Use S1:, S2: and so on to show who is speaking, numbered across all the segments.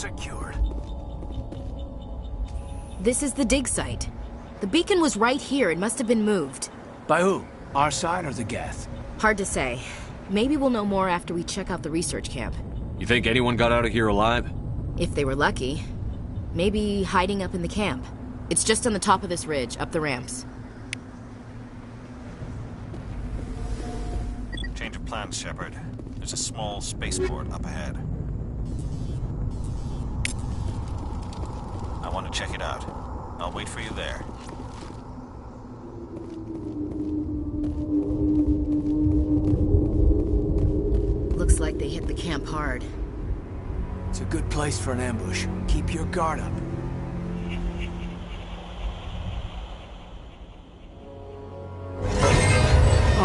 S1: secured.
S2: This is the dig site. The beacon was right here. It must have been moved.
S1: By who? Our side or the Geth?
S2: Hard to say. Maybe we'll know more after we check out the research camp.
S3: You think anyone got out of here alive?
S2: If they were lucky. Maybe hiding up in the camp. It's just on the top of this ridge, up the ramps.
S4: Change of plans, Shepard. There's a small spaceport up ahead. I want to check it out. I'll wait for you there.
S2: Looks like they hit the camp hard.
S1: It's a good place for an ambush. Keep your guard up.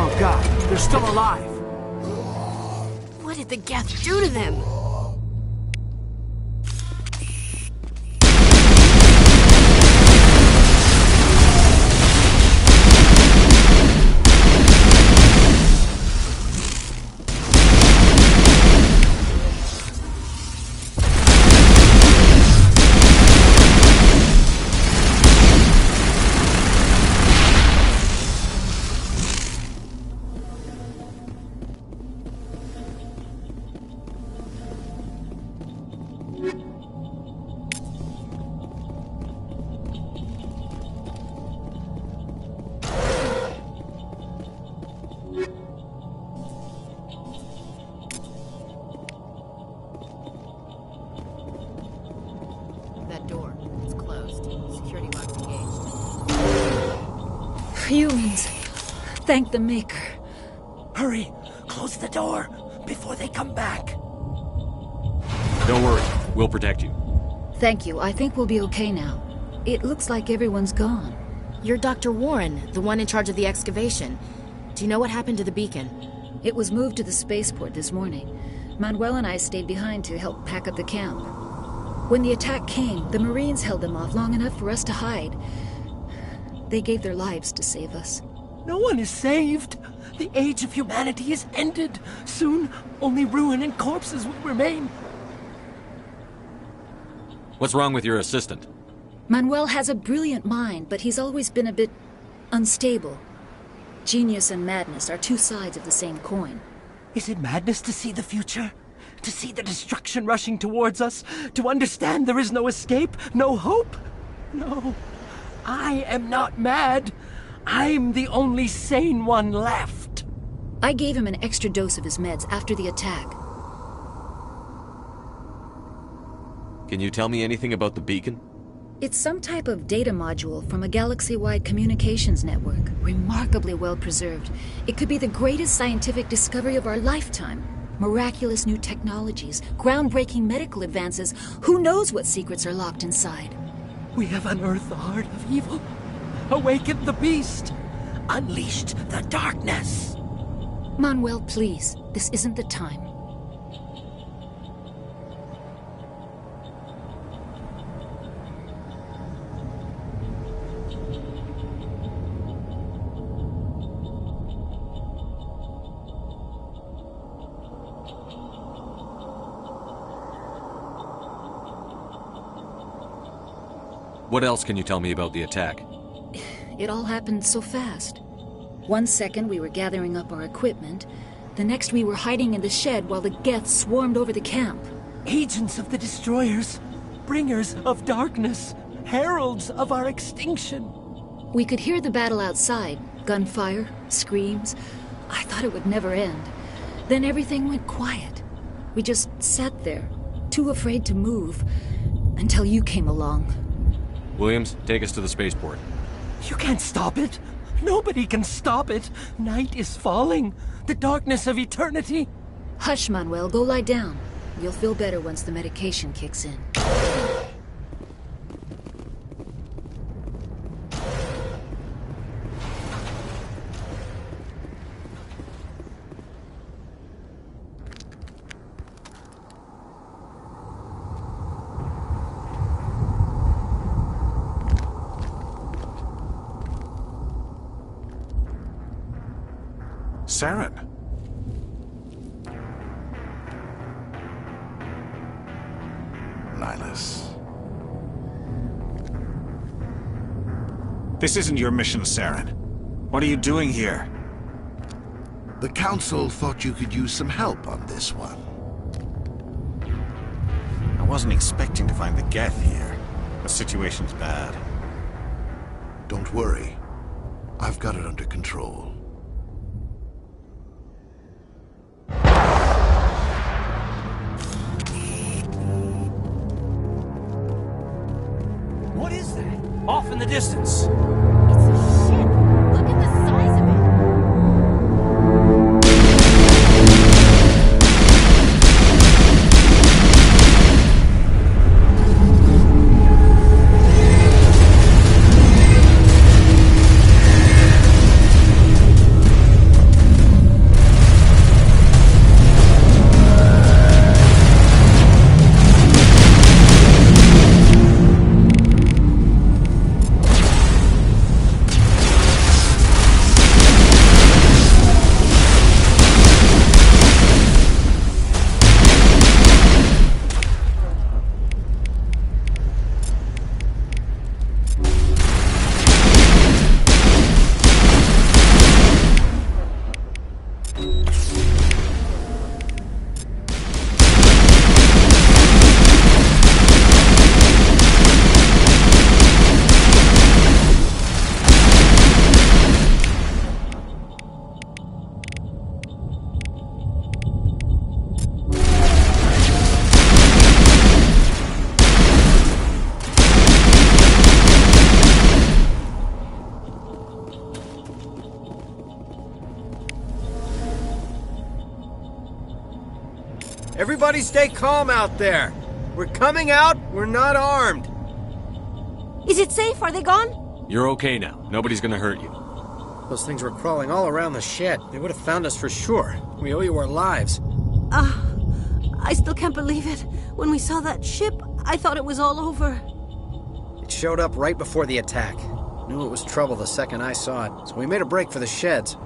S1: Oh god, they're still alive!
S2: What did the Geth do to them? That door. It's closed. Security box engaged.
S5: Humans. Thank the Maker.
S6: Hurry! Close the door before they come back.
S3: Don't worry. We'll protect you.
S5: Thank you. I think we'll be okay now. It looks like everyone's gone.
S2: You're Dr. Warren, the one in charge of the excavation. Do you know what happened to the beacon?
S5: It was moved to the spaceport this morning. Manuel and I stayed behind to help pack up the camp. When the attack came, the Marines held them off long enough for us to hide. They gave their lives to save us.
S6: No one is saved. The age of humanity is ended. Soon, only ruin and corpses will remain.
S3: What's wrong with your assistant?
S5: Manuel has a brilliant mind, but he's always been a bit unstable. Genius and madness are two sides of the same coin.
S6: Is it madness to see the future? To see the destruction rushing towards us? To understand there is no escape? No hope? No. I am not mad. I'm the only sane one left.
S5: I gave him an extra dose of his meds after the attack.
S3: Can you tell me anything about the beacon?
S5: It's some type of data module from a galaxy-wide communications network. Remarkably well preserved. It could be the greatest scientific discovery of our lifetime. Miraculous new technologies, groundbreaking medical advances. Who knows what secrets are locked inside?
S6: We have unearthed the heart of evil, awakened the beast, unleashed the darkness.
S5: Manuel, please. This isn't the time.
S3: What else can you tell me about the attack?
S5: It all happened so fast. 1 second we were gathering up our equipment. The next we were hiding in the shed while the Geth swarmed over the camp.
S6: Agents of the destroyers, bringers of darkness, heralds of our extinction.
S5: We could hear the battle outside. Gunfire, screams. I thought it would never end. Then everything went quiet. We just sat there, too afraid to move, until you came along.
S3: Williams, take us to the spaceport.
S6: You can't stop it. Nobody can stop it. Night is falling. The darkness of eternity.
S5: Hush, Manuel. Go lie down. You'll feel better once the medication kicks in.
S7: Saren.
S4: This isn't your mission, Saren. What are you doing here?
S7: The Council thought you could use some help on this one.
S4: I wasn't expecting to find the Geth here. The situation's bad.
S7: Don't worry. I've got it under control.
S1: What is that? Off in the distance.
S2: It's a ship. Look at the size of it.
S8: Everybody stay calm out there. We're coming out, we're not armed.
S9: Is it safe? Are they gone?
S3: You're okay now. Nobody's gonna hurt you.
S8: Those things were crawling all around the shed. They would have found us for sure. We owe you our lives.
S9: I still can't believe it. When we saw that ship, I thought it was all over.
S8: It showed up right before the attack. Knew it was trouble the second I saw it, so we made a break for the sheds.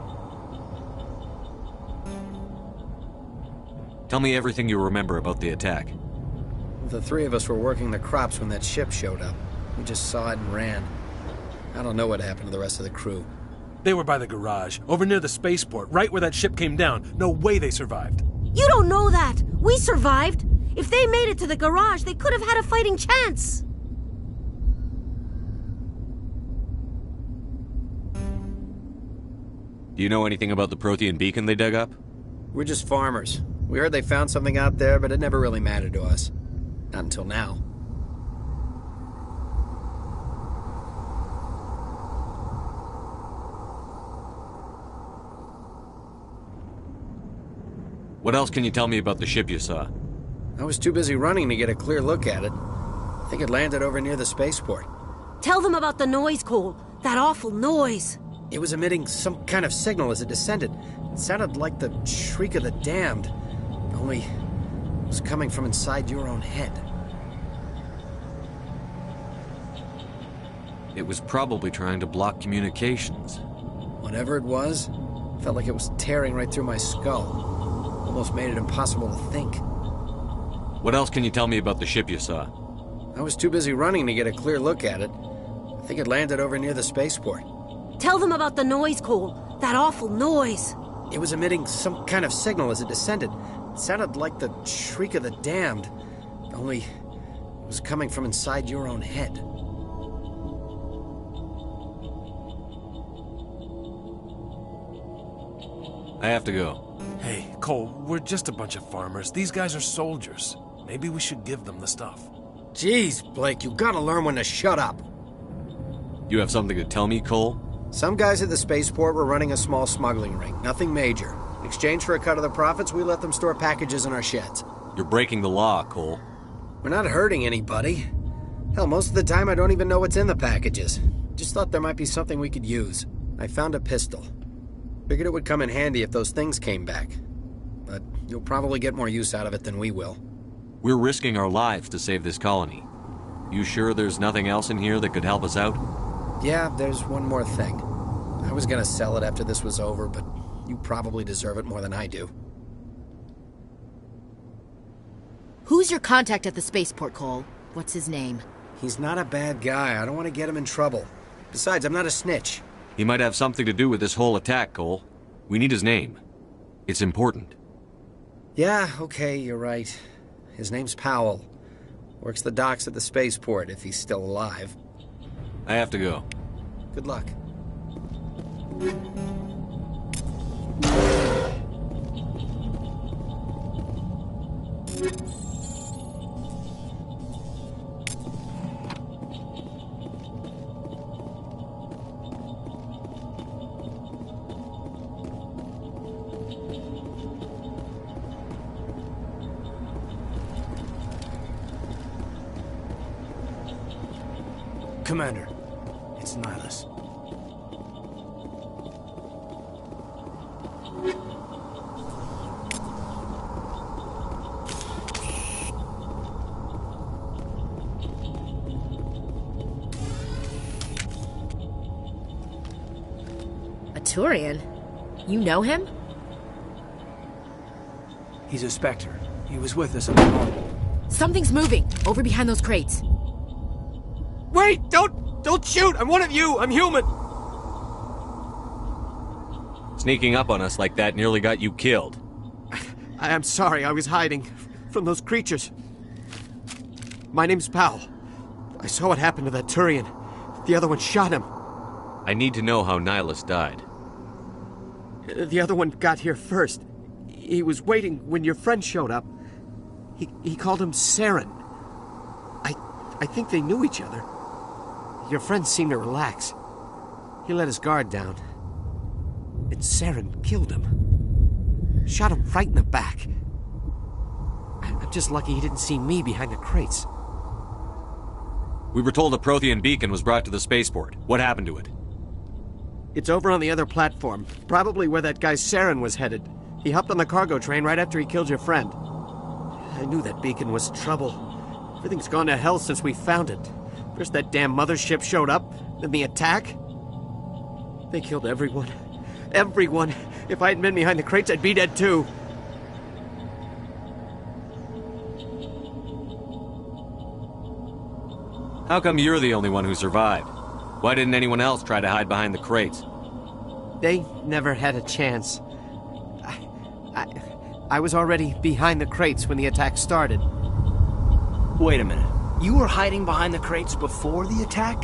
S3: Tell me everything you remember about the attack.
S8: The three of us were working the crops when that ship showed up. We just saw it and ran. I don't know what happened to the rest of the crew.
S6: They were by the garage, over near the spaceport, right where that ship came down. No way they survived.
S9: You don't know that. We survived. If they made it to the garage, they could have had a fighting chance.
S3: Do you know anything about the Prothean beacon they dug up?
S8: We're just farmers. We heard they found something out there, but it never really mattered to us. Not until now.
S3: What else can you tell me about the ship you saw?
S8: I was too busy running to get a clear look at it. I think it landed over near the spaceport.
S9: Tell them about the noise, Cole. That awful noise.
S8: It was emitting some kind of signal as it descended. It sounded like the shriek of the damned. Only it was coming from inside your own head.
S3: It was probably trying to block communications.
S8: Whatever it was, felt like it was tearing right through my skull. Almost made it impossible to think.
S3: What else can you tell me about the ship you saw?
S8: I was too busy running to get a clear look at it. I think it landed over near the spaceport.
S9: Tell them about the noise, Cole. That awful noise.
S8: It was emitting some kind of signal as it descended. It sounded like the shriek of the damned. Only it was coming from inside your own head.
S3: I have to go.
S6: Hey, Cole, we're just a bunch of farmers. These guys are soldiers. Maybe we should give them the stuff.
S8: Jeez, Blake, you gotta learn when to shut up.
S3: You have something to tell me, Cole?
S8: Some guys at the spaceport were running a small smuggling ring, nothing major. In exchange for a cut of the profits, we let them store packages in our sheds.
S3: You're breaking the law, Cole.
S8: We're not hurting anybody. Hell, most of the time I don't even know what's in the packages. Just thought there might be something we could use. I found a pistol. Figured it would come in handy if those things came back. But you'll probably get more use out of it than we will.
S3: We're risking our lives to save this colony. You sure there's nothing else in here that could help us out?
S8: Yeah, there's one more thing. I was gonna sell it after this was over, but you probably deserve it more than I do.
S2: Who's your contact at the spaceport, Cole? What's his name?
S8: He's not a bad guy. I don't want to get him in trouble. Besides, I'm not a snitch.
S3: He might have something to do with this whole attack, Cole. We need his name. It's important.
S8: Yeah, okay, you're right. His name's Powell. Works the docks at the spaceport, if he's still alive.
S3: I have to go.
S8: Good luck.
S1: Commander, it's Nihilus.
S2: A Turian? You know him?
S1: He's a Spectre. He was with us on the phone.
S2: Something's moving, over behind those crates.
S6: Wait! Don't shoot! I'm one of you! I'm human!
S3: Sneaking up on us like that nearly got you killed.
S6: I'm sorry, I was hiding from those creatures. My name's Powell. I saw what happened to that Turian. The other one shot him.
S3: I need to know how Nihilus died.
S6: The other one got here first. He was waiting when your friend showed up. He called him Saren. I think they knew each other. Your friend seemed to relax. He let his guard down. And Saren killed him. Shot him right in the back. I'm just lucky he didn't see me behind the crates.
S3: We were told a Prothean beacon was brought to the spaceport. What happened to it?
S6: It's over on the other platform. Probably where that guy Saren was headed. He hopped on the cargo train right after he killed your friend. I knew that beacon was trouble. Everything's gone to hell since we found it. First that damn mothership showed up, then the attack. They killed everyone. Everyone. If I hadn't been behind the crates, I'd be dead too.
S3: How come you're the only one who survived? Why didn't anyone else try to hide behind the crates?
S6: They never had a chance. I was already behind the crates when the attack started.
S1: Wait a minute. You were hiding behind the crates before the attack?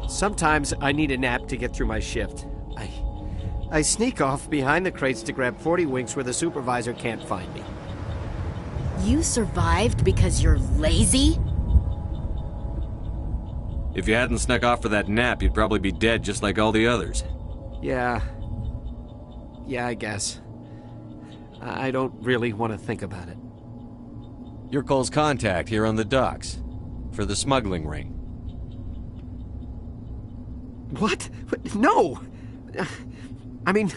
S6: Sometimes I need a nap to get through my shift. I sneak off behind the crates to grab 40 winks where the supervisor can't find me.
S2: You survived because you're lazy?
S3: If you hadn't snuck off for that nap, you'd probably be dead just like all the others.
S6: Yeah, I guess. I don't really want to think about it.
S3: You're Cole's contact here on the docks. For the smuggling ring.
S6: What? No! I mean,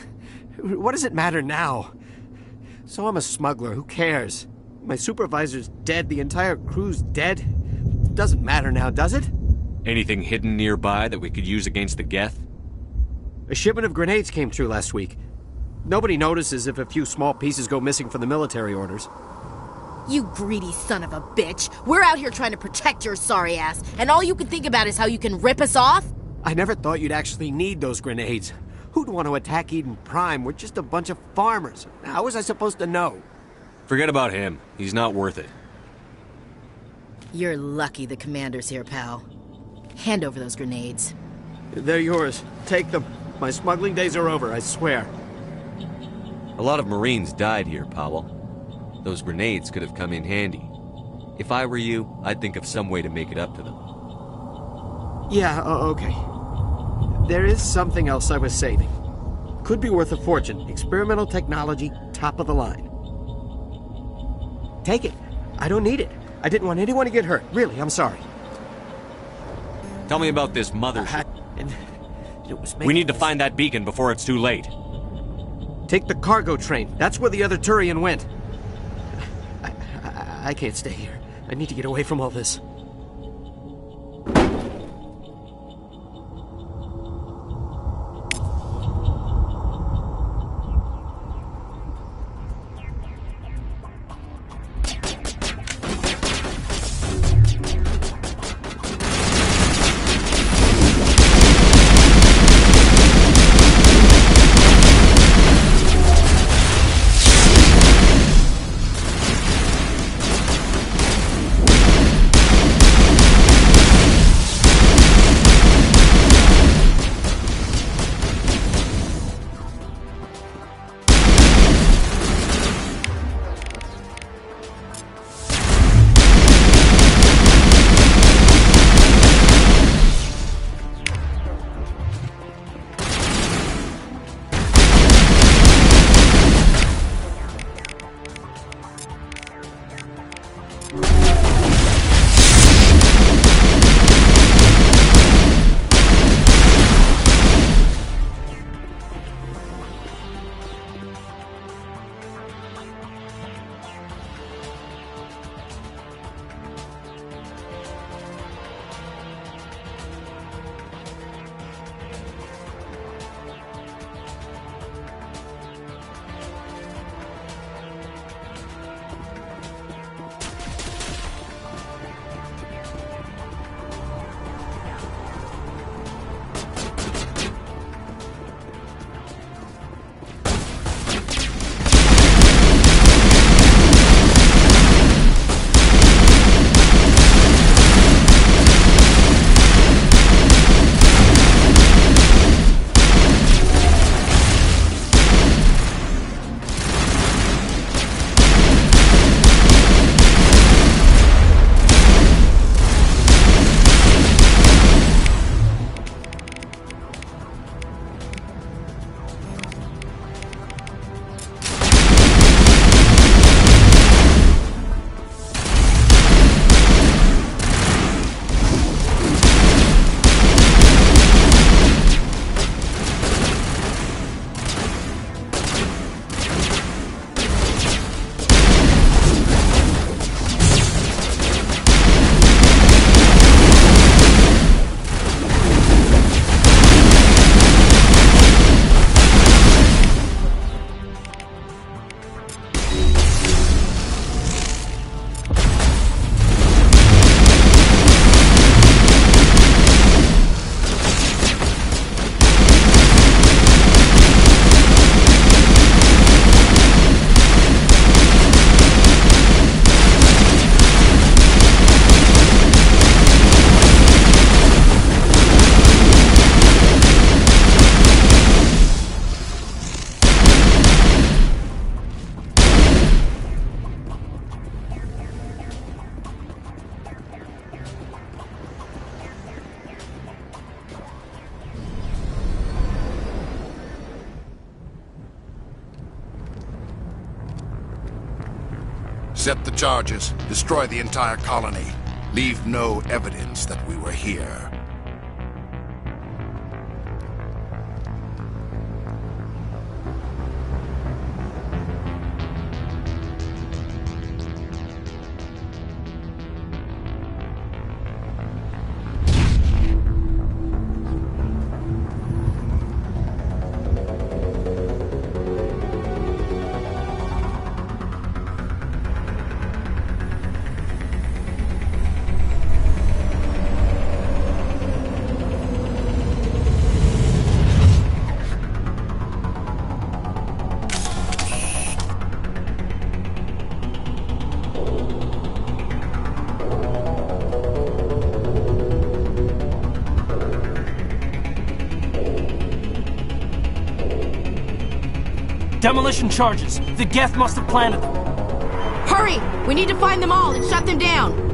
S6: what does it matter now? So I'm a smuggler, who cares? My supervisor's dead, the entire crew's dead. Doesn't matter now, does it?
S3: Anything hidden nearby that we could use against the Geth?
S6: A shipment of grenades came through last week. Nobody notices if a few small pieces go missing from the military orders.
S2: You greedy son of a bitch. We're out here trying to protect your sorry ass, and all you can think about is how you can rip us off?
S6: I never thought you'd actually need those grenades. Who'd want to attack Eden Prime? We're just a bunch of farmers. How was I supposed to know?
S3: Forget about him. He's not worth it.
S2: You're lucky the commander's here, pal. Hand over those grenades.
S6: They're yours. Take them. My smuggling days are over, I swear.
S3: A lot of Marines died here, Powell. Those grenades could have come in handy. If I were you, I'd think of some way to make it up to them.
S6: Yeah, okay. There is something else I was saving. Could be worth a fortune. Experimental technology, top of the line. Take it. I don't need it. I didn't want anyone to get hurt. Really, I'm sorry.
S3: Tell me about this mothership.
S6: We
S3: need to find that beacon before it's too late.
S6: Take the cargo train. That's where the other Turian went. I can't stay here. I need to get away from all this.
S10: Accept the charges. Destroy the entire colony. Leave no evidence that we were here.
S6: Demolition charges. The Geth must have planted them.
S2: Hurry! We need to find them all and shut them down!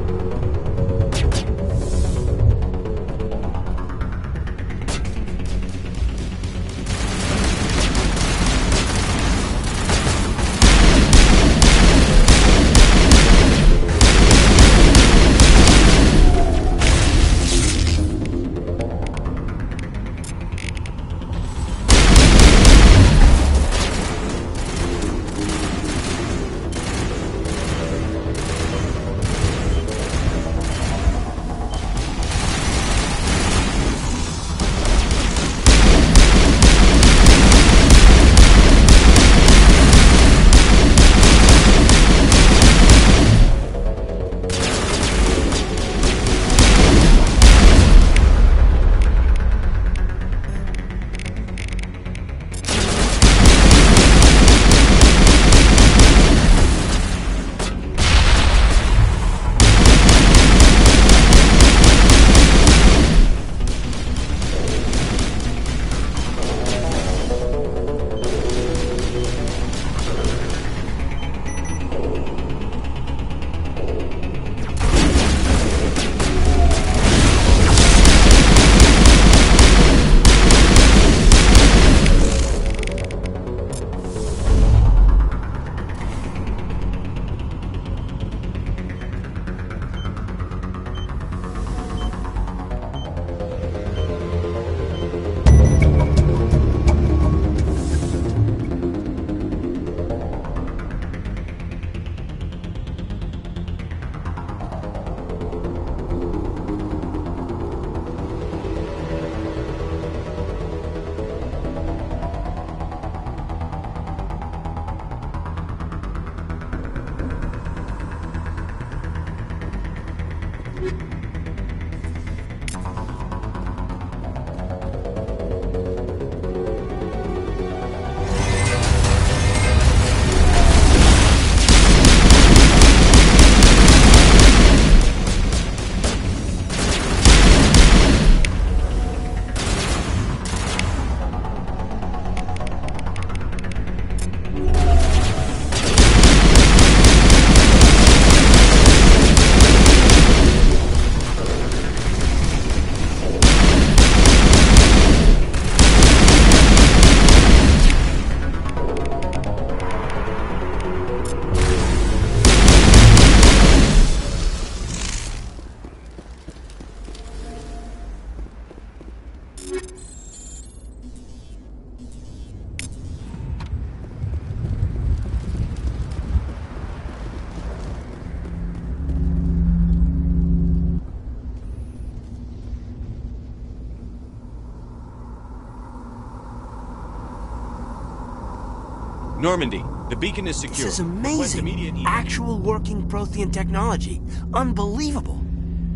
S3: Normandy, the beacon is secure.
S1: This is amazing. Actual working Prothean technology. Unbelievable.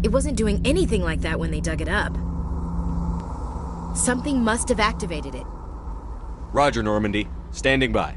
S2: It wasn't doing anything like that when they dug it up. Something must have activated it.
S3: Roger, Normandy. Standing by.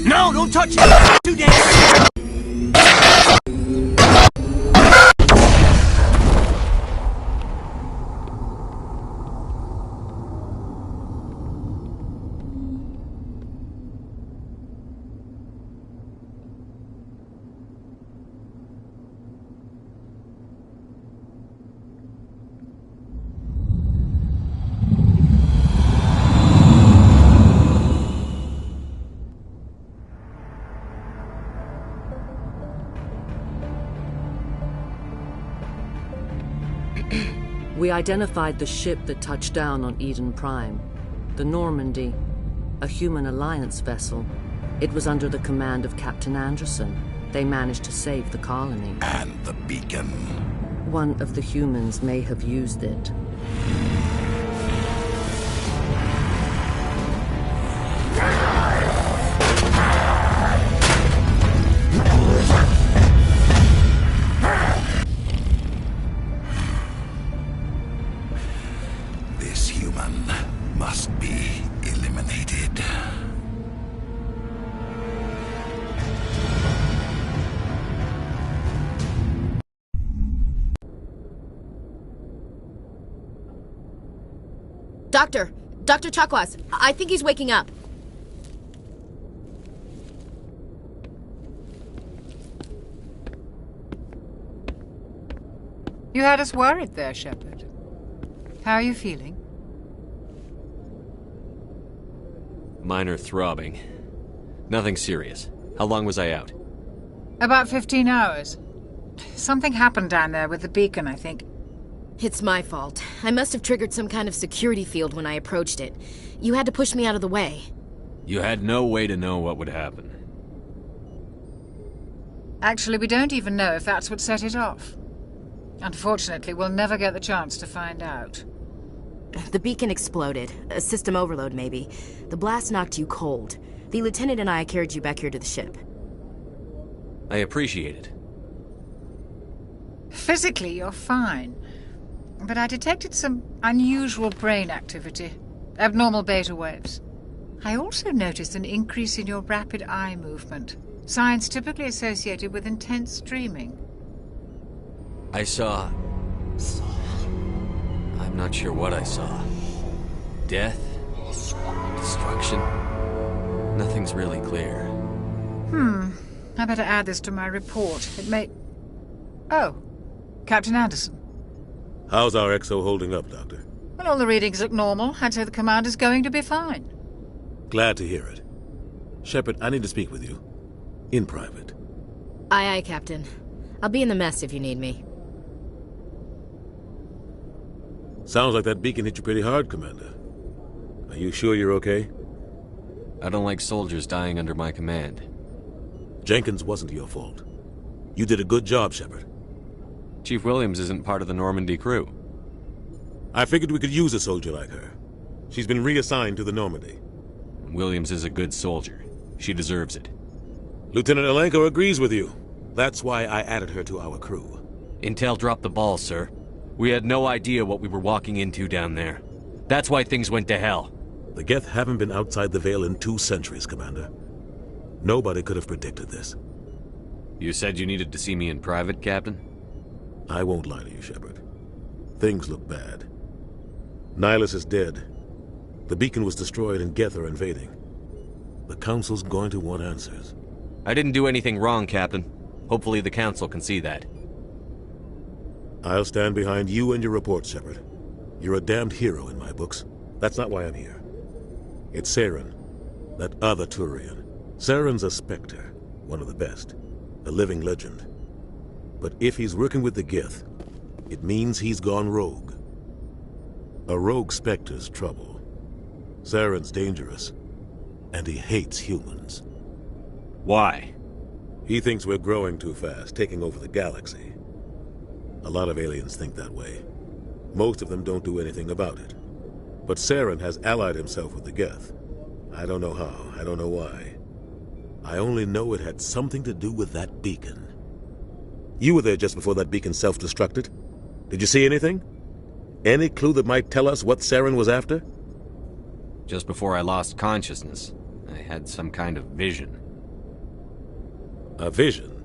S1: No, don't touch it! Too dangerous!
S11: We identified the ship that touched down on Eden Prime. The Normandy. A human alliance vessel. It was under the command of Captain Anderson. They managed to save the colony.
S10: And the beacon.
S11: One of the humans may have used it.
S10: This human must be eliminated.
S2: Dr. Chakwas, I think he's waking up.
S12: You had us worried there, Shepard. How are you feeling?
S3: Minor throbbing. Nothing serious. How long was I out?
S12: About 15 hours. Something happened down there with the beacon, I think.
S2: It's my fault. I must have triggered some kind of security field when I approached it. You had to push me out of the way.
S3: You had no way to know what would happen.
S12: Actually, we don't even know if that's what set it off. Unfortunately, we'll never get the chance to find out.
S2: The beacon exploded. A system overload, maybe. The blast knocked you cold. The lieutenant and I carried you back here to the ship.
S3: I appreciate it.
S12: Physically, you're fine. But I detected some unusual brain activity. Abnormal beta waves. I also noticed an increase in your rapid eye movement. Signs typically associated with intense dreaming.
S3: I saw... I'm not sure what I saw. Death? Destruction? Nothing's really clear.
S12: I better add this to my report. It may... Oh, Captain Anderson.
S13: How's our XO holding up, Doctor?
S12: Well, all the readings look normal. I'd say the commander's going to be fine.
S13: Glad to hear it. Shepard, I need to speak with you. In private.
S2: Aye, aye, Captain. I'll be in the mess if you need me.
S13: Sounds like that beacon hit you pretty hard, Commander. Are you sure you're okay?
S3: I don't like soldiers dying under my command.
S13: Jenkins wasn't your fault. You did a good job, Shepard.
S3: Chief Williams isn't part of the Normandy crew.
S13: I figured we could use a soldier like her. She's been reassigned to the Normandy.
S3: Williams is a good soldier. She deserves it.
S13: Lieutenant Alenko agrees with you. That's why I added her to our crew.
S3: Intel dropped the ball, sir. We had no idea what we were walking into down there. That's why things went to hell.
S13: The Geth haven't been outside the Veil in 2 centuries, Commander. Nobody could have predicted this.
S3: You said you needed to see me in private, Captain?
S13: I won't lie to you, Shepard. Things look bad. Nihilus is dead. The beacon was destroyed and Geth are invading. The Council's going to want answers.
S3: I didn't do anything wrong, Captain. Hopefully the Council can see that.
S13: I'll stand behind you and your report, Shepard. You're a damned hero in my books. That's not why I'm here. It's Saren, that other Turian. Saren's a Spectre, one of the best. A living legend. But if he's working with the Geth, it means he's gone rogue. A rogue Spectre's trouble. Saren's dangerous, and he hates humans.
S3: Why?
S13: He thinks we're growing too fast, taking over the galaxy. A lot of aliens think that way. Most of them don't do anything about it. But Saren has allied himself with the Geth. I don't know how, I don't know why. I only know it had something to do with that beacon. You were there just before that beacon self-destructed. Did you see anything? Any clue that might tell us what Saren was after?
S3: Just before I lost consciousness, I had some kind of vision.
S13: A vision?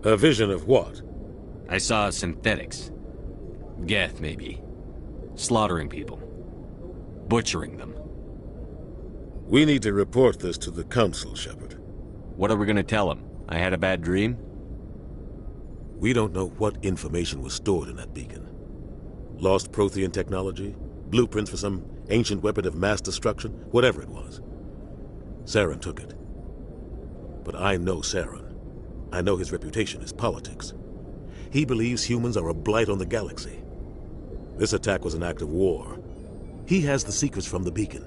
S13: A vision of what?
S3: I saw synthetics. Geth, maybe. Slaughtering people. Butchering them.
S13: We need to report this to the Council, Shepard.
S3: What are we gonna tell them? I had a bad dream?
S13: We don't know what information was stored in that beacon. Lost Prothean technology? Blueprints for some ancient weapon of mass destruction? Whatever it was. Saren took it. But I know Saren. I know his reputation is politics. He believes humans are a blight on the galaxy. This attack was an act of war. He has the secrets from the beacon.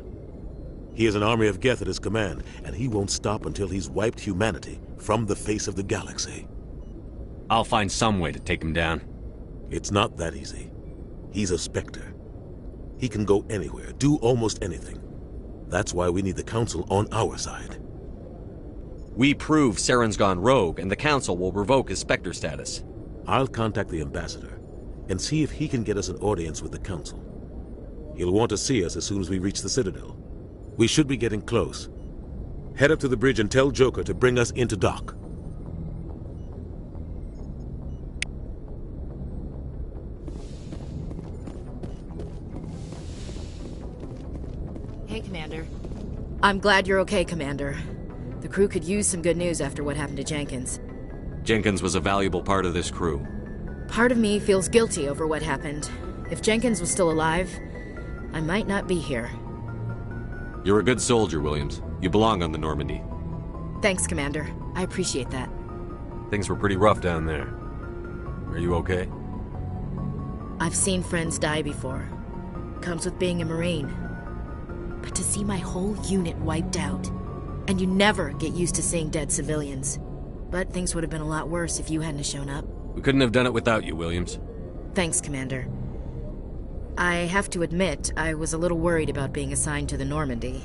S13: He has an army of Geth at his command, and he won't stop until he's wiped humanity from the face of the galaxy.
S3: I'll find some way to take him down.
S13: It's not that easy. He's a Spectre. He can go anywhere, do almost anything. That's why we need the Council on our side.
S3: We prove Saren's gone rogue, and the Council will revoke his Spectre status.
S13: I'll contact the Ambassador, and see if he can get us an audience with the Council. He'll want to see us as soon as we reach the Citadel. We should be getting close. Head up to the bridge and tell Joker to bring us into dock.
S2: Hey, Commander. I'm glad you're okay, Commander. The crew could use some good news after what happened to Jenkins.
S3: Jenkins was a valuable part of this crew.
S2: Part of me feels guilty over what happened. If Jenkins was still alive, I might not be here.
S3: You're a good soldier, Williams. You belong on the Normandy.
S2: Thanks, Commander. I appreciate that.
S3: Things were pretty rough down there. Are you okay?
S2: I've seen friends die before. Comes with being a Marine. But to see my whole unit wiped out, and you never get used to seeing dead civilians. But things would have been a lot worse if you hadn't shown up.
S3: We couldn't have done it without you, Williams.
S2: Thanks, Commander. I have to admit, I was a little worried about being assigned to the Normandy.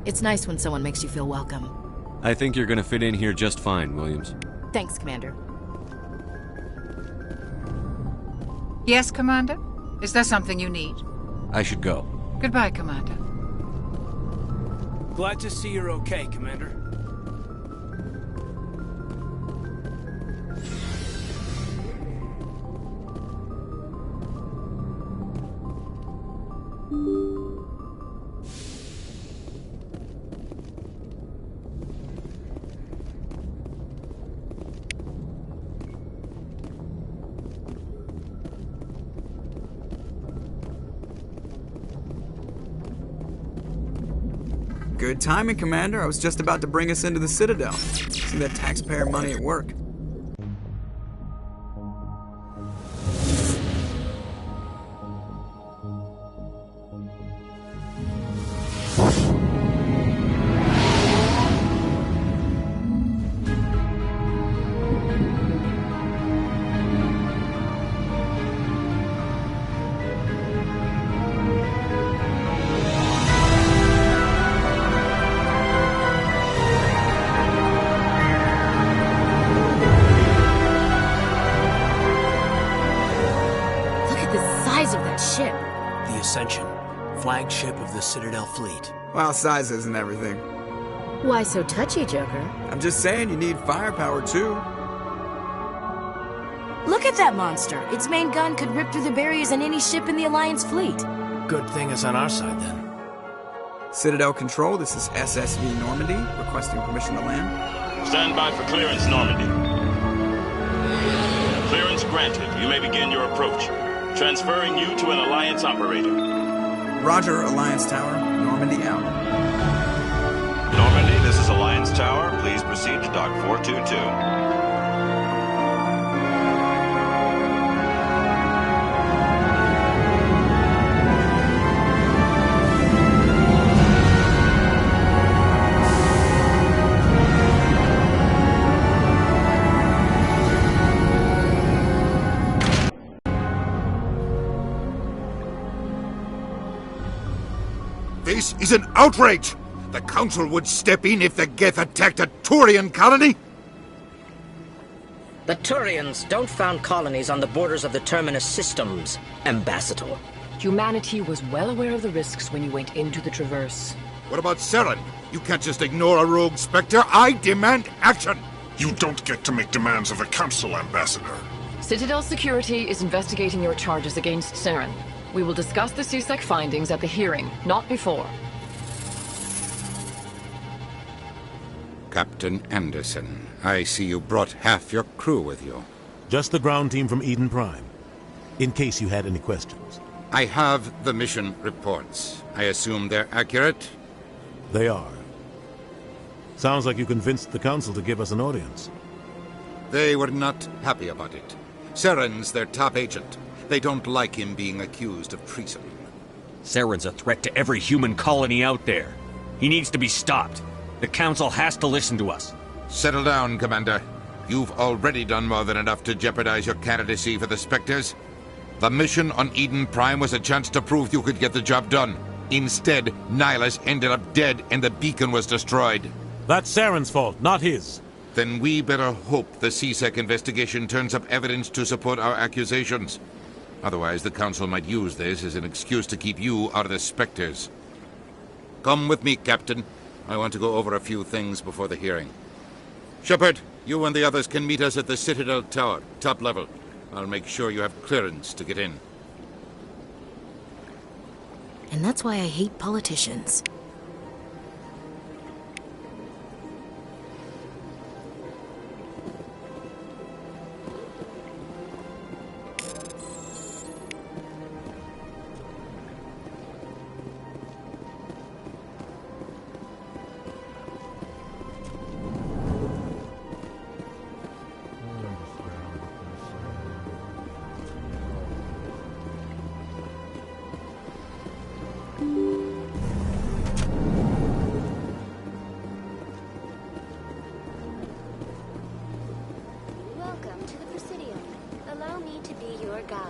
S2: It's nice when someone makes you feel welcome.
S3: I think you're gonna fit in here just fine, Williams.
S2: Thanks, Commander.
S12: Yes, Commander? Is there something you need?
S3: I should go.
S12: Goodbye, Commander.
S1: Glad to see you're okay, Commander.
S14: Good timing, Commander. I was just about to bring us into the Citadel. See that taxpayer money at work.
S1: Flagship of the Citadel fleet.
S14: Well, size isn't everything.
S2: Why so touchy, Joker?
S14: I'm just saying you need firepower, too.
S2: Look at that monster. Its main gun could rip through the barriers in any ship in the Alliance fleet.
S1: Good thing it's on our side, then.
S14: Citadel Control, this is SSV Normandy, requesting permission to land.
S15: Stand by for clearance, Normandy. Clearance granted. You may begin your approach. Transferring you to an Alliance operator.
S14: Roger, Alliance Tower. Normandy out.
S15: Normandy, this is Alliance Tower. Please proceed to Dock 422.
S10: This is an outrage! The Council would step in if the Geth attacked a Turian colony?
S16: The Turians don't found colonies on the borders of the Terminus systems, Ambassador.
S17: Humanity was well aware of the risks when you went into the Traverse.
S10: What about Saren? You can't just ignore a rogue Spectre. I demand action!
S18: You don't get to make demands of the Council, Ambassador.
S17: Citadel Security is investigating your charges against Saren. We will discuss the CSEC findings at the hearing, not before.
S10: Captain Anderson, I see you brought half your crew with you.
S13: Just the ground team from Eden Prime, in case you had any questions.
S10: I have the mission reports. I assume they're accurate?
S13: They are. Sounds like you convinced the Council to give us an audience.
S10: They were not happy about it. Saren's their top agent. They don't like him being accused of treason.
S19: Saren's a threat to every human colony out there. He needs to be stopped. The Council has to listen to us.
S10: Settle down, Commander. You've already done more than enough to jeopardize your candidacy for the Spectres. The mission on Eden Prime was a chance to prove you could get the job done. Instead, Nihilus ended up dead and the beacon was destroyed.
S13: That's Saren's fault, not his.
S10: Then we better hope the C-Sec investigation turns up evidence to support our accusations. Otherwise, the Council might use this as an excuse to keep you out of the Spectres. Come with me, Captain. I want to go over a few things before the hearing. Shepard, you and the others can meet us at the Citadel Tower, top level. I'll make sure you have clearance to get in.
S2: And that's why I hate politicians.
S20: Welcome to the Presidium. Allow me to be your guide.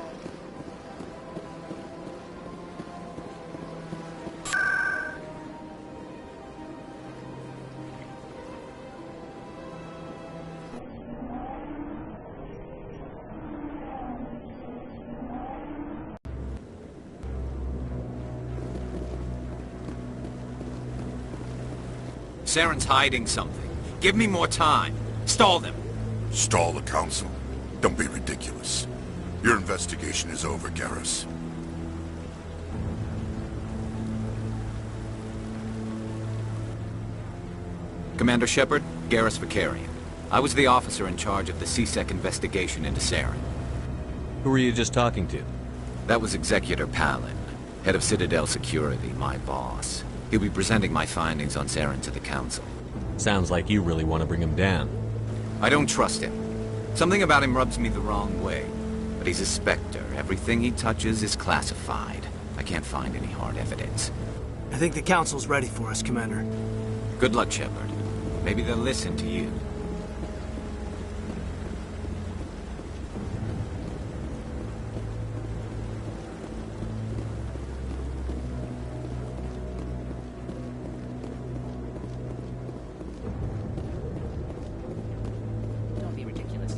S1: Saren's hiding something. Give me more time. Stall them.
S18: Stall the Council? Don't be ridiculous. Your investigation is over, Garrus.
S1: Commander Shepard, Garrus Vakarian. I was the officer in charge of the C-Sec investigation into Saren.
S3: Who were you just talking to?
S1: That was Executor Palin, head of Citadel Security, my boss. He'll be presenting my findings on Saren to the Council.
S3: Sounds like you really want to bring him down.
S1: I don't trust him. Something about him rubs me the wrong way. But he's a Spectre. Everything he touches is classified. I can't find any hard evidence.
S6: I think the Council's ready for us, Commander.
S1: Good luck, Shepard. Maybe they'll listen to you.
S21: Don't be ridiculous.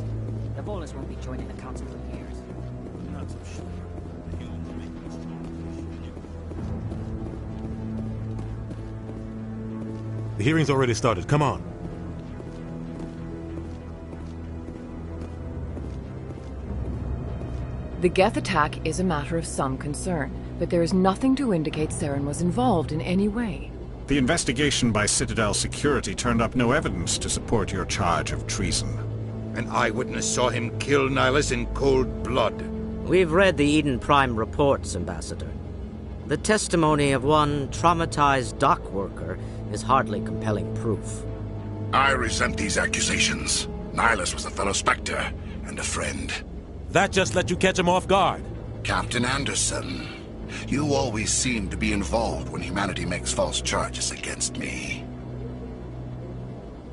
S21: The Volus won't be joining the Council for years.
S7: Not so sure. The humans are making this
S13: The hearing's already started. Come on.
S17: The Geth attack is a matter of some concern, but there is nothing to indicate Saren was involved in any way.
S18: The investigation by Citadel Security turned up no evidence to support your charge of treason.
S10: An eyewitness saw him kill Nihilus in cold blood.
S16: We've read the Eden Prime reports, Ambassador. The testimony of one traumatized dock worker is hardly compelling proof.
S10: I resent these accusations. Nihilus was a fellow Spectre and a friend.
S13: That just let you catch him off guard.
S10: Captain Anderson, you always seem to be involved when humanity makes false charges against me.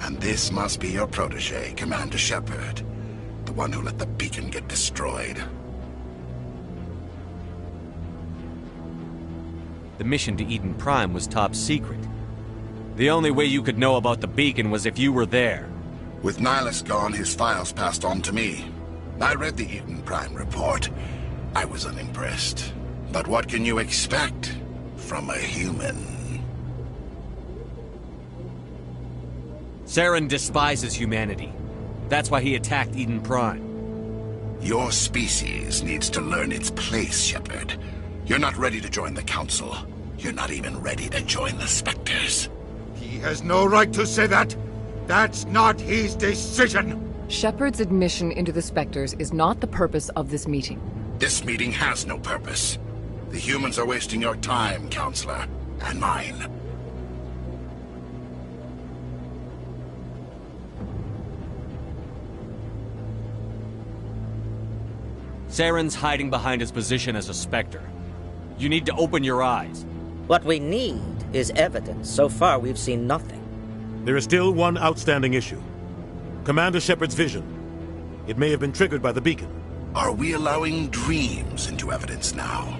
S10: And this must be your protege, Commander Shepard, the one who let the beacon get destroyed.
S3: The mission to Eden Prime was top secret. The only way you could know about the beacon was if you were there.
S10: With Nihilus gone, his files passed on to me. I read the Eden Prime report. I was unimpressed. But what can you expect from a human?
S3: Saren despises humanity. That's why he attacked Eden Prime.
S10: Your species needs to learn its place, Shepard. You're not ready to join the Council. You're not even ready to join the Spectres. He has no right to say that. That's not his decision.
S17: Shepard's admission into the Spectres is not the purpose of this meeting.
S10: This meeting has no purpose. The humans are wasting your time, Counselor, and mine.
S19: Saren's hiding behind his position as a Spectre. You need to open your eyes.
S16: What we need is evidence. So far, we've seen nothing.
S13: There is still one outstanding issue. Commander Shepard's vision. It may have been triggered by the beacon.
S18: Are we allowing dreams into evidence now?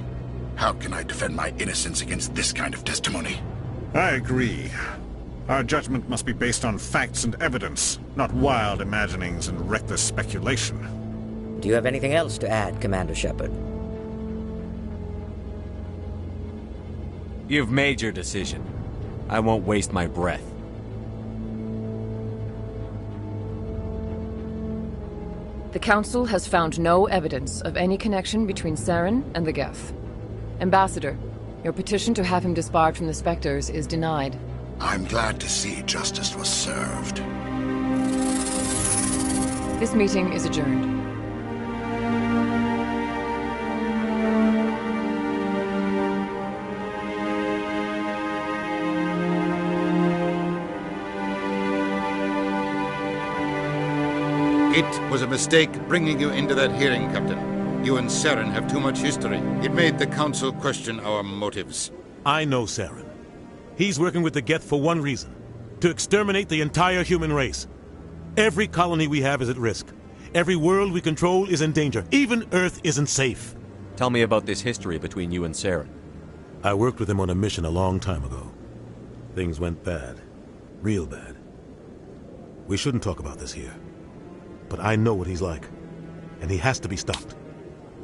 S18: How can I defend my innocence against this kind of testimony?
S4: I agree. Our judgment must be based on facts and evidence, not wild imaginings and reckless speculation.
S16: Do you have anything else to add, Commander Shepard?
S19: You've made your decision. I won't waste my breath.
S17: The Council has found no evidence of any connection between Saren and the Geth. Ambassador, your petition to have him disbarred from the Spectres is denied.
S18: I'm glad to see justice was served.
S17: This meeting is adjourned.
S10: It was a mistake bringing you into that hearing, Captain. You and Saren have too much history. It made the Council question our motives.
S13: I know Saren. He's working with the Geth for one reason. To exterminate the entire human race. Every colony we have is at risk. Every world we control is in danger. Even Earth isn't safe.
S3: Tell me about this history between you and Saren.
S13: I worked with him on a mission a long time ago. Things went bad. Real bad. We shouldn't talk about this here. But I know what he's like. And he has to be stopped.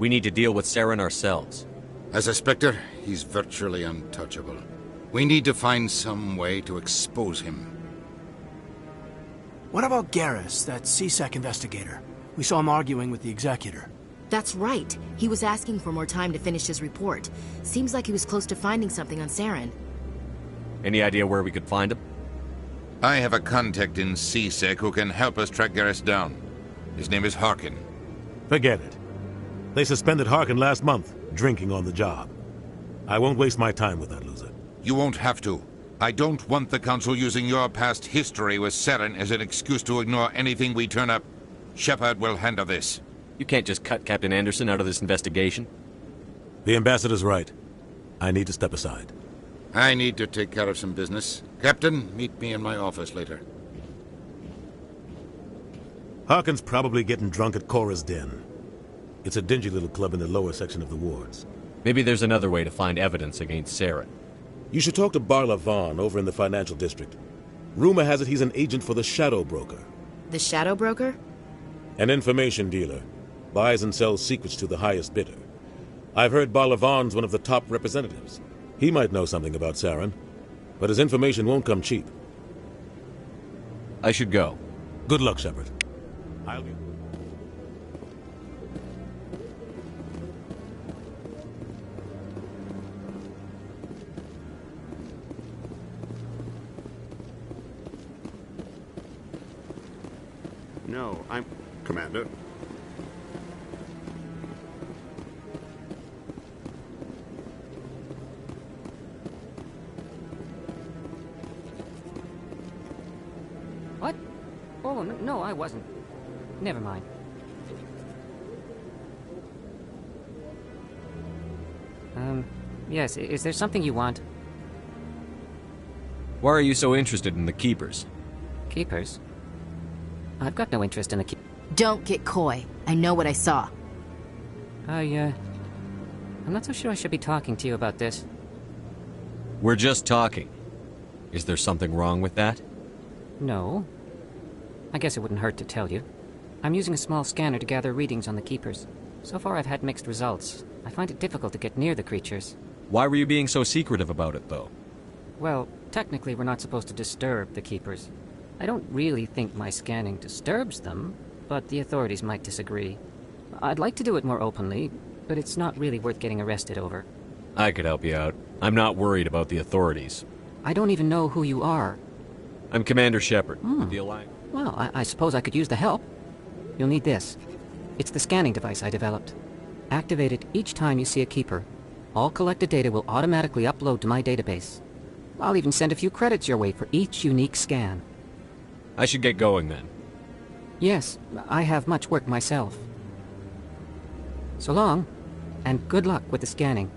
S3: We need to deal with Saren ourselves.
S10: As a Spectre, he's virtually untouchable. We need to find some way to expose him.
S6: What about Garrus, that C-Sec investigator? We saw him arguing with the Executor.
S2: That's right. He was asking for more time to finish his report. Seems like he was close to finding something on Saren.
S3: Any idea where we could find him?
S10: I have a contact in C-Sec who can help us track Garrus down. His name is Harkin.
S13: Forget it. They suspended Harkin last month, drinking on the job. I won't waste my time with that loser.
S10: You won't have to. I don't want the Council using your past history with Saren as an excuse to ignore anything we turn up. Shepard will handle this.
S3: You can't just cut Captain Anderson out of this investigation.
S13: The Ambassador's right. I need to step aside.
S10: I need to take care of some business. Captain, meet me in my office later.
S13: Harkin's probably getting drunk at Cora's Den. It's a dingy little club in the lower section of the wards.
S3: Maybe there's another way to find evidence against Saren.
S13: You should talk to Barla Vaughn over in the financial district. Rumor has it he's an agent for the Shadow Broker.
S2: The Shadow Broker?
S13: An information dealer. Buys and sells secrets to the highest bidder. I've heard Barla Vaughn's one of the top representatives. He might know something about Saren, but his information won't come cheap.
S3: I should go.
S13: Good luck, Shepard. I'll be...
S4: No, I'm... Commander.
S21: What? Oh, no, I wasn't. Never mind. Yes, is there something you want?
S3: Why are you so interested in the Keepers?
S21: Keepers? I've got no interest in the keep.
S2: Don't get coy. I know what I saw.
S21: I'm not so sure I should be talking to you about this.
S3: We're just talking. Is there something wrong with that?
S21: No. I guess it wouldn't hurt to tell you. I'm using a small scanner to gather readings on the Keepers. So far I've had mixed results. I find it difficult to get near the creatures.
S3: Why were you being so secretive about it, though?
S21: Well, technically we're not supposed to disturb the Keepers. I don't really think my scanning disturbs them, but the authorities might disagree. I'd like to do it more openly, but it's not really worth getting arrested over.
S3: I could help you out. I'm not worried about the authorities.
S21: I don't even know who you are.
S3: I'm Commander Shepard, with the Alliance.
S21: Well, I suppose I could use the help. You'll need this. It's the scanning device I developed. Activate it each time you see a Keeper. All collected data will automatically upload to my database. I'll even send a few credits your way for each unique scan.
S3: I should get going then.
S21: Yes, I have much work myself. So long, and good luck with the scanning.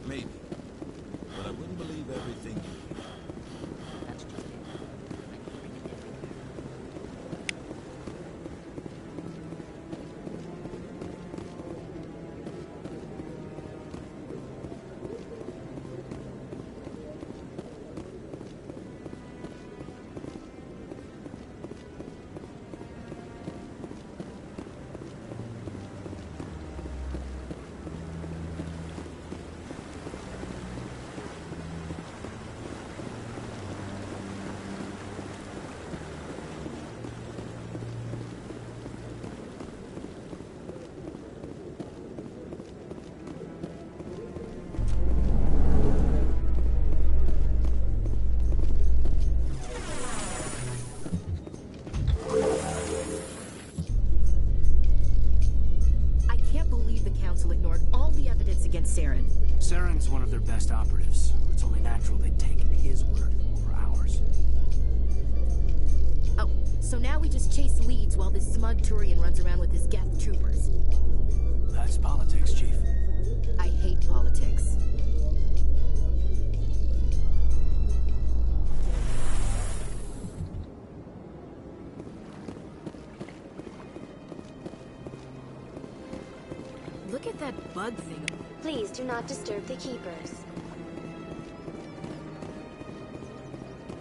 S18: Maybe. But I wouldn't believe everything you hear.
S21: That's just it.
S2: Saren.
S6: Saren's one of their best operatives. It's only natural they'd take his word over ours.
S2: Oh, so now we just chase leads while this smug Turian runs around with his Geth troopers.
S6: That's politics, Chief.
S2: I hate politics. Look at that bug thing.
S20: Please do not disturb the keepers.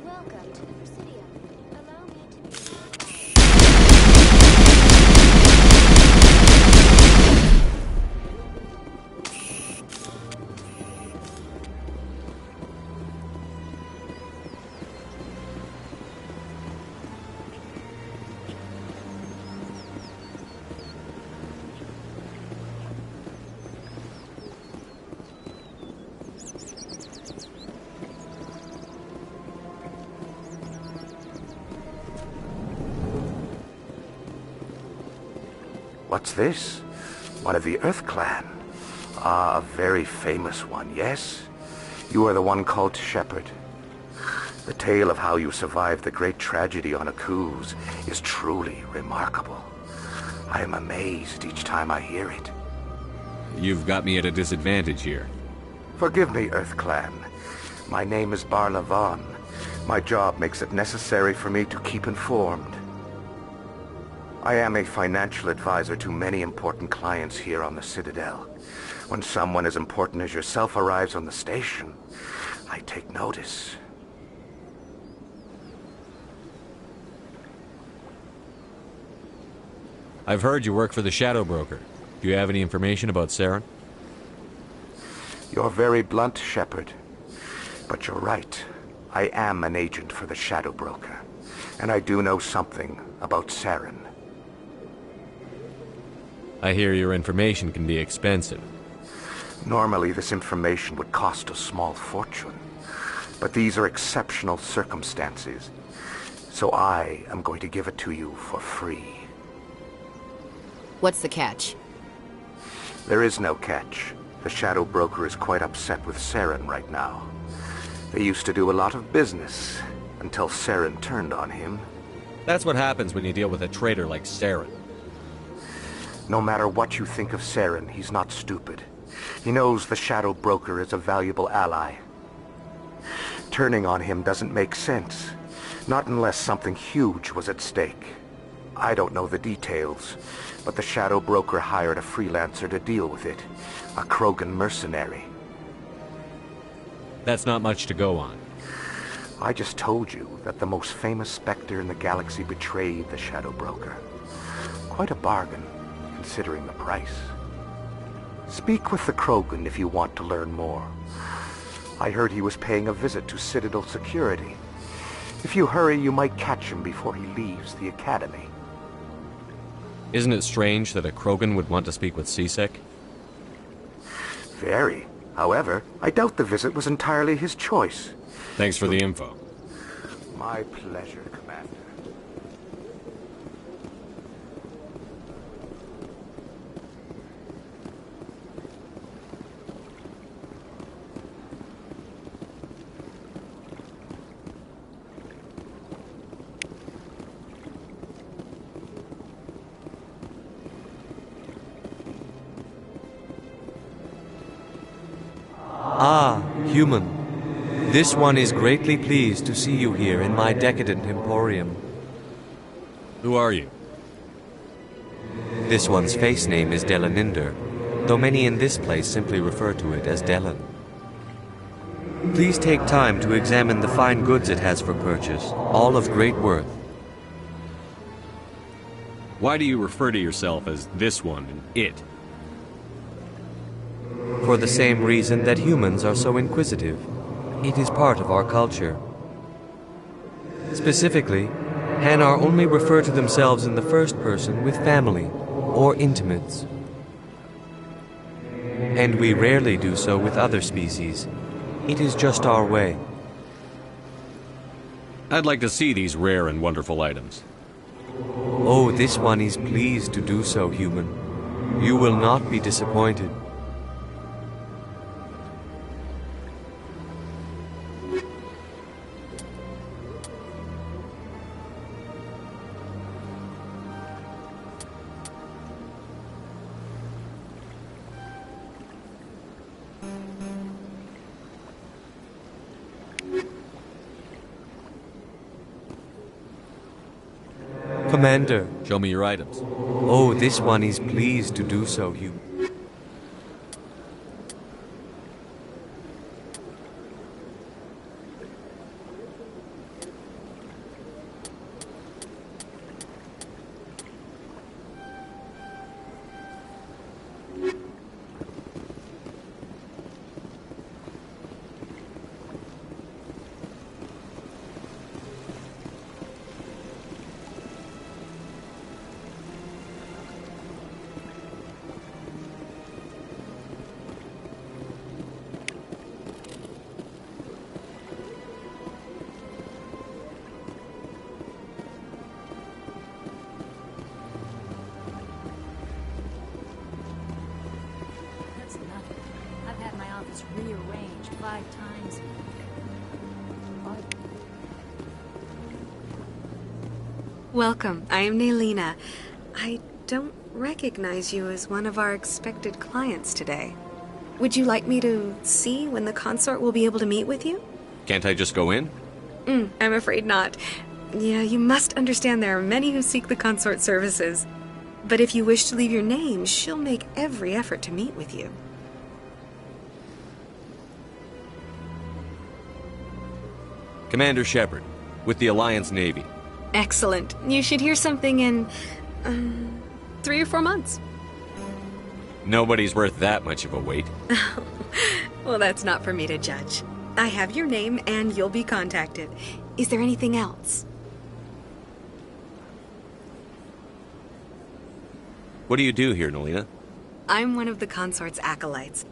S20: Welcome to the Presidium. Allow me to be...
S5: What's this? One of the Earth Clan. Ah, a very famous one, yes? You are the one called Shepard. The tale of how you survived the great tragedy on Akuz is truly remarkable. I am amazed each time I hear it.
S3: You've got me at a disadvantage here.
S5: Forgive me, Earth Clan. My name is Barla Vaughn. My job makes it necessary for me to keep informed. I am a financial advisor to many important clients here on the Citadel. When someone as important as yourself arrives on the station, I take notice.
S3: I've heard you work for the Shadow Broker. Do you have any information about Saren?
S5: You're very blunt, Shepard. But you're right. I am an agent for the Shadow Broker. And I do know something about Saren.
S3: I hear your information can be expensive.
S5: Normally, this information would cost a small fortune. But these are exceptional circumstances. So I am going to give it to you for free.
S2: What's the catch?
S5: There is no catch. The Shadow Broker is quite upset with Saren right now. They used to do a lot of business, until Saren turned on him.
S3: That's what happens when you deal with a traitor like Saren.
S5: No matter what you think of Saren, he's not stupid. He knows the Shadow Broker is a valuable ally. Turning on him doesn't make sense. Not unless something huge was at stake. I don't know the details, but the Shadow Broker hired a freelancer to deal with it. A Krogan mercenary.
S3: That's not much to go on.
S5: I just told you that the most famous Spectre in the galaxy betrayed the Shadow Broker. Quite a bargain, considering the price. Speak with the Krogan if you want to learn more. I heard he was paying a visit to Citadel security. If you hurry, you might catch him before he leaves the Academy.
S3: Isn't it strange that a Krogan would want to speak with C-Sec?
S5: Very. However, I doubt the visit was entirely his choice.
S3: Thanks for the info.
S5: My pleasure, Commander.
S3: Ah, human. This one is greatly pleased to see you here in my decadent emporium. Who are you? This one's face name is Delaninder, though many in this place simply refer to it as Delan. Please take time to examine the fine goods it has for purchase, all of great worth.
S19: Why do you refer to yourself as this one and it?
S3: For the same reason that humans are so inquisitive. It is part of our culture. Specifically, Hanar only refer to themselves in the first person with family or intimates. And we rarely do so with other species. It is just our way.
S19: I'd like to see these rare and wonderful items.
S3: Oh, this one is pleased to do so, human. You will not be disappointed. Commander.
S19: Show me your items.
S3: Oh, this one is pleased to do so, human.
S9: Rearranged 5 times.
S22: Welcome. I am Naylina. I don't recognize you as one of our expected clients today. Would you like me to see when the consort will be able to meet with you?
S19: Can't I just go in?
S22: I'm afraid not. Yeah, you must understand there are many who seek the consort services. But if you wish to leave your name, she'll make every effort to meet with you.
S19: Commander Shepard, with the Alliance Navy.
S22: Excellent. You should hear something in 3 or 4 months.
S19: Nobody's worth that much of a wait.
S22: Well, that's not for me to judge. I have your name and you'll be contacted. Is there anything else?
S19: What do you do here, Naylina?
S22: I'm one of the consort's acolytes.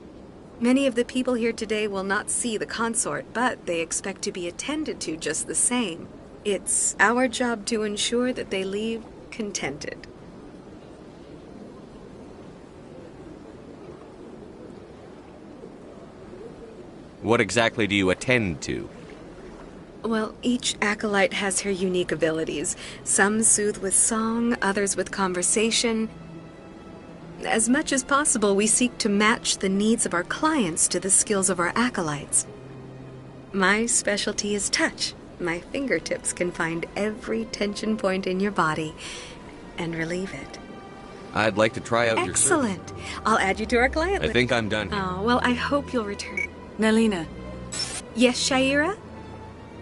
S22: Many of the people here today will not see the consort, but they expect to be attended to just the same. It's our job to ensure that they leave contented.
S19: What exactly do you attend to?
S22: Well, each acolyte has her unique abilities. Some soothe with song, others with conversation. As much as possible, we seek to match the needs of our clients to the skills of our acolytes. My specialty is touch. My fingertips can find every tension point in your body and relieve it.
S3: I'd like to try out your service.
S22: Excellent. I'll add you to our client list.
S3: I think I'm done here.
S22: Oh, well, I hope you'll return.
S8: Nalina.
S22: Yes, Shaira?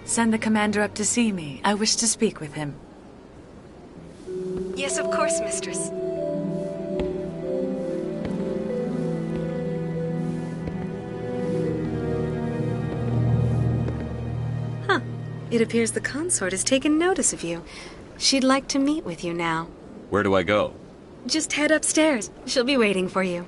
S8: Send the commander up to see me. I wish to speak with him.
S22: Yes, of course, mistress. Huh. It appears the consort has taken notice of you. She'd like to meet with you now.
S3: Where do I go?
S22: Just head upstairs. She'll be waiting for you.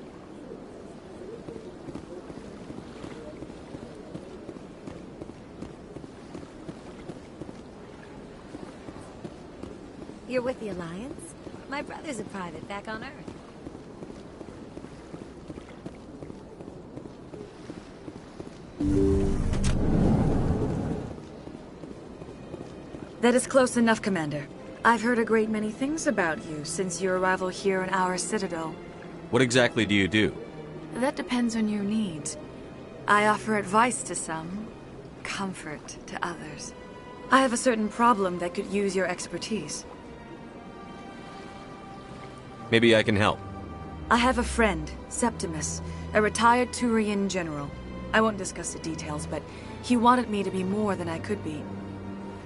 S9: You're with the Alliance? My brother's a private back on Earth.
S8: That is close enough, Commander. I've heard a great many things about you since your arrival here in our citadel.
S3: What exactly do you do?
S8: That depends on your needs. I offer advice to some, comfort to others. I have a certain problem that could use your expertise.
S3: Maybe I can help.
S8: I have a friend, Septimus, a retired Turian general. I won't discuss the details, but he wanted me to be more than I could be.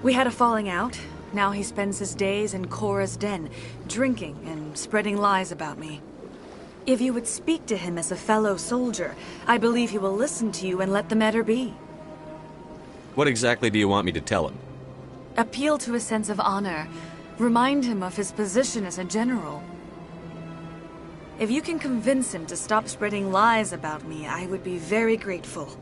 S8: We had a falling out. Now he spends his days in Korra's den, drinking and spreading lies about me. If you would speak to him as a fellow soldier, I believe he will listen to you and let the matter be.
S3: What exactly do you want me to tell him?
S8: Appeal to his sense of honor. Remind him of his position as a general. If you can convince him to stop spreading lies about me, I would be very grateful.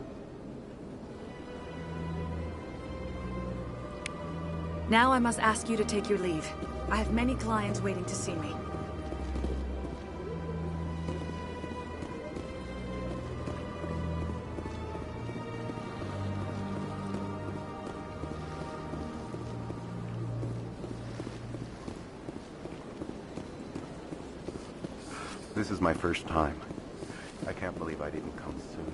S8: Now I must ask you to take your leave. I have many clients waiting to see me.
S5: This is my first time. I can't believe I didn't come sooner.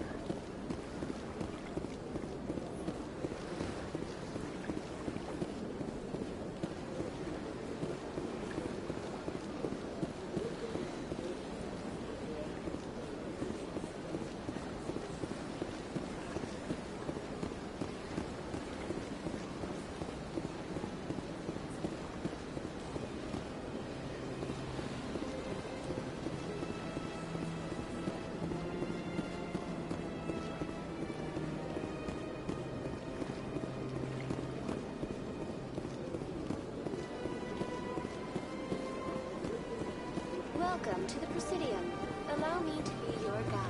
S20: Welcome to the Presidium. Allow me to be your guide.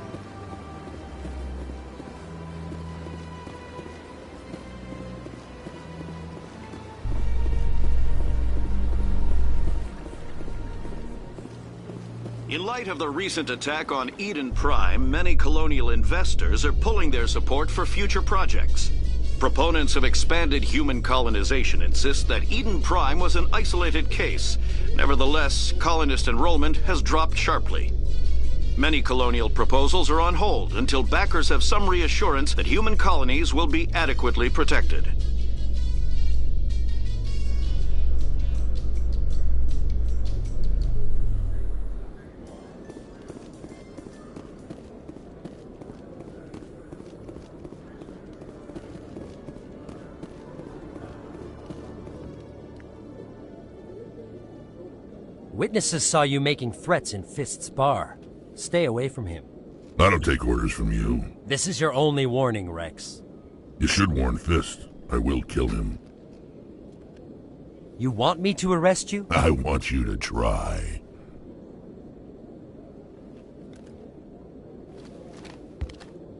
S11: In light of the recent attack on Eden Prime, many colonial investors are pulling their support for future projects. Proponents of expanded human colonization insist that Eden Prime was an isolated case. Nevertheless, colonist enrollment has dropped sharply. Many colonial proposals are on hold until backers have some reassurance that human colonies will be adequately protected.
S6: Witnesses saw you making threats in Fist's bar. Stay away from him.
S23: I don't take orders from you.
S6: This is your only warning, Rex.
S23: You should warn Fist. I will kill him.
S6: You want me to arrest you?
S23: I want you to try.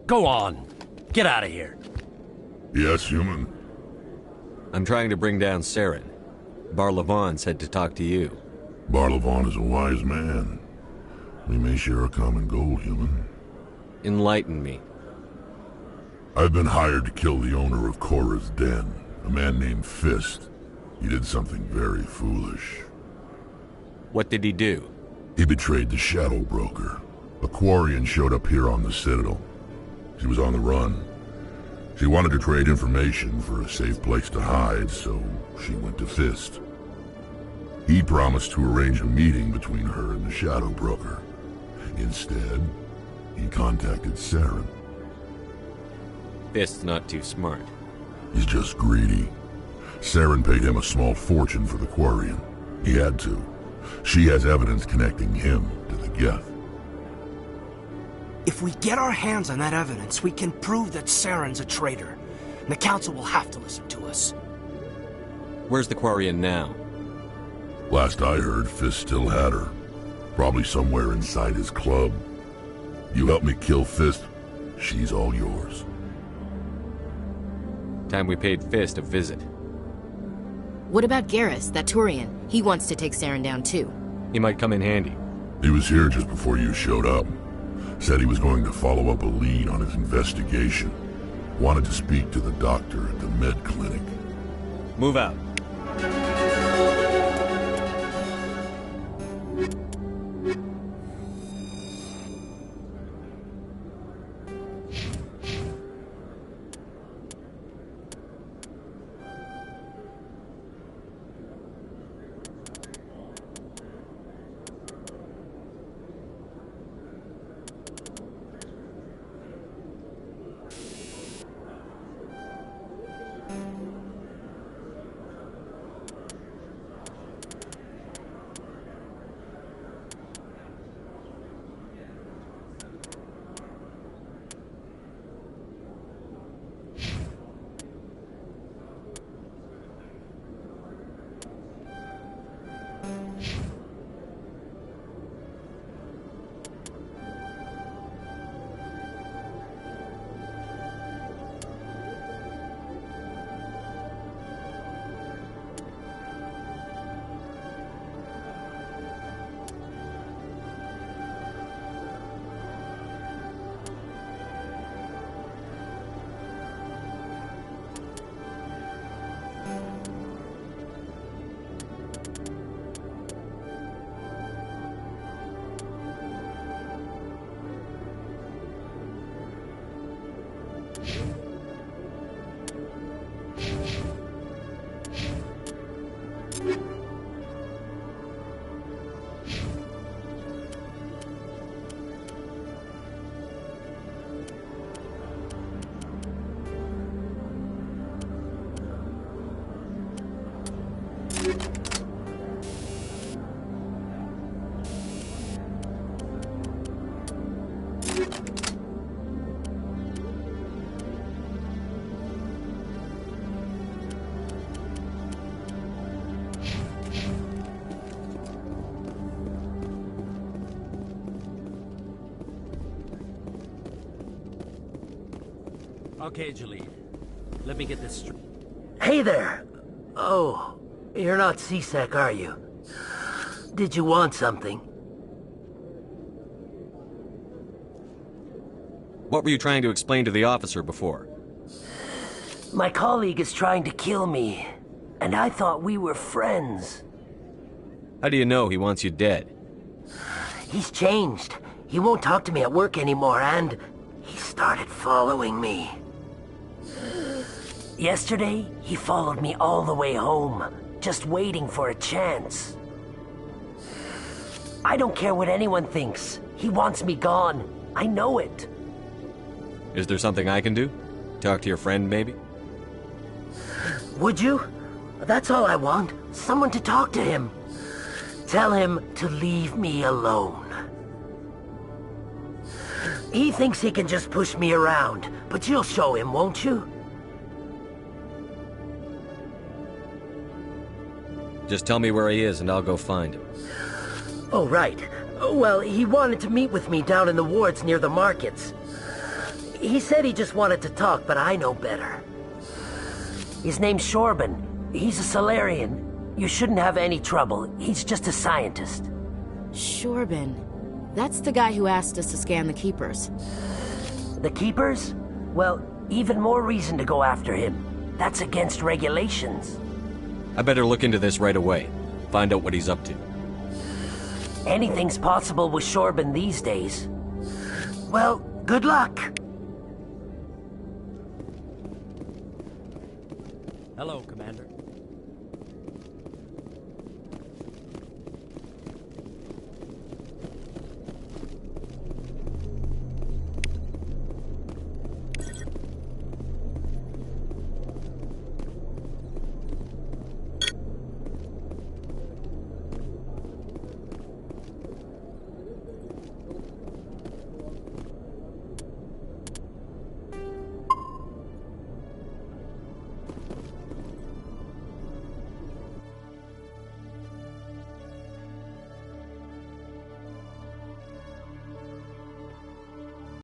S6: Go on. Get out of here.
S23: Yes, human.
S3: I'm trying to bring down Saren. Bar-Levon said to talk to you.
S23: Bar-Levon is a wise man. We may share a common goal, human.
S3: Enlighten me.
S23: I've been hired to kill the owner of Korra's den. A man named Fist. He did something very foolish.
S19: What did he do?
S23: He betrayed the Shadow Broker. A Quarian showed up here on the Citadel. She was on the run. She wanted to trade information for a safe place to hide, so she went to Fist. He promised to arrange a meeting between her and the Shadow Broker. Instead, he contacted Saren.
S19: Fist's not too smart.
S23: He's just greedy. Saren paid him a small fortune for the Quarian. He had to. She has evidence connecting him to the Geth.
S12: If we get our hands on that evidence, we can prove that Saren's a traitor. And the Council will have to listen to us.
S19: Where's the Quarian now?
S23: Last I heard, Fist still had her. Probably somewhere inside his club. You help me kill Fist, she's all yours.
S19: Time we paid Fist a visit.
S2: What about Garrus, that Turian? He wants to take Saren down too.
S19: He might come in handy.
S23: He was here just before you showed up. Said he was going to follow up a lead on his investigation. Wanted to speak to the doctor at the med clinic.
S19: Move out.
S6: Okay, Jalid. Let me get this straight.
S14: Hey there! Oh, you're not C-Sec, are you? Did you want something?
S19: What were you trying to explain to the officer before?
S14: My colleague is trying to kill me, and I thought we were friends.
S19: How do you know he wants you dead?
S14: He's changed. He won't talk to me at work anymore, and he started following me. Yesterday, he followed me all the way home, just waiting for a chance. I don't care what anyone thinks. He wants me gone. I know it.
S19: Is there something I can do? Talk to your friend, maybe?
S14: Would you? That's all I want. Someone to talk to him. Tell him to leave me alone. He thinks he can just push me around, but you'll show him, won't you?
S19: Just tell me where he is and I'll go find him.
S14: Oh, right. Well, he wanted to meet with me down in the wards near the markets. He said he just wanted to talk, but I know better. His name's Shorban. He's a Salarian. You shouldn't have any trouble. He's just a scientist.
S2: Shorban. That's the guy who asked us to scan the Keepers.
S14: The Keepers? Well, even more reason to go after him. That's against regulations.
S19: I better look into this right away. Find out what he's up to.
S14: Anything's possible with Shorben these days. Well, good luck.
S6: Hello, Commander.